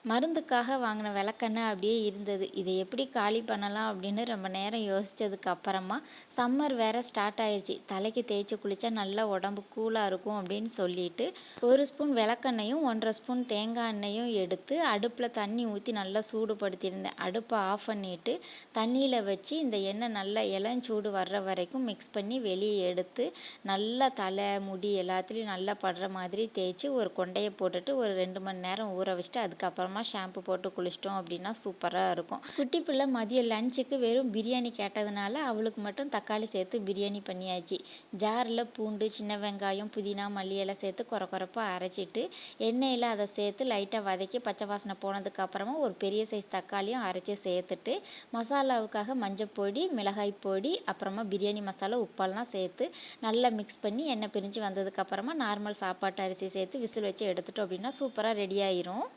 மருந்துக்காக வாங்கின விளக்கெண்ணெய் அப்படியே இருந்தது. இதை எப்படி காலி பண்ணலாம் அப்படின்னு ரொம்ப நேரம் யோசிச்சதுக்கு அப்புறமா, சம்மர் வேற ஸ்டார்ட் ஆயிருச்சு. தலைக்கு தேய்ச்சு குளிச்சா நல்லா உடம்பு கூலா இருக்கும் அப்படின்னு சொல்லிட்டு, 1 ஸ்பூன் விளக்கெண்ணெயும், 1 1/2 ஸ்பூன் தேங்காய் எண்ணெயும் எடுத்து அடுப்புல தண்ணி ஊத்தி நல்லா சூடுபடுத்தியிருந்தேன். அடுப்ப ஆஃப் பண்ணிட்டு, தண்ணியில வச்சு இந்த எண்ணெய் நல்லா இளஞ்சூடு வர்ற வரைக்கும் மிக்ஸ் பண்ணி வெளிய எடுத்து, நல்லா தலை, முடி எல்லாத்துலயும் நல்லா படுற மாதிரி தேய்ச்சு ஒரு கொண்டைய போட்டுட்டு ஒரு 2 மணி நேரம் ஊற வச்சுட்டு, அதுக்கப்புறமா ஷாம்பு போட்டு குளிச்சிட்டோம் அப்படின்னா சூப்பராக இருக்கும். குட்டி பிள்ளை மதியம் லஞ்சுக்கு வெறும் பிரியாணி கேட்டதுனால அவளுக்கு மட்டும் தக்காளி சேர்த்து பிரியாணி பண்ணியாச்சு. ஜாரில் பூண்டு, சின்ன வெங்காயம், புதினா, மல்லி எல்லாம் சேர்த்து கொரப்பாக அரைச்சிட்டு எண்ணெயில் அதை சேர்த்து லைட்டாக வதக்கி பச்சை வாசனை போனதுக்கு அப்புறமா ஒரு பெரிய சைஸ் தக்காளியும் அரைச்சி சேர்த்துட்டு, மசாலாவுக்காக மஞ்சள் பொடி, மிளகாய் பொடி, அப்புறமா பிரியாணி மசாலா, உப்பெல்லாம் சேர்த்து நல்லா மிக்ஸ் பண்ணி எண்ணெய் பிரிஞ்சு வந்ததுக்கப்புறமா நார்மல் சாப்பாட்டு அரிசி சேர்த்து விசில் வச்சு எடுத்துட்டோம் அப்படின்னா சூப்பராக ரெடி ஆயிரும்.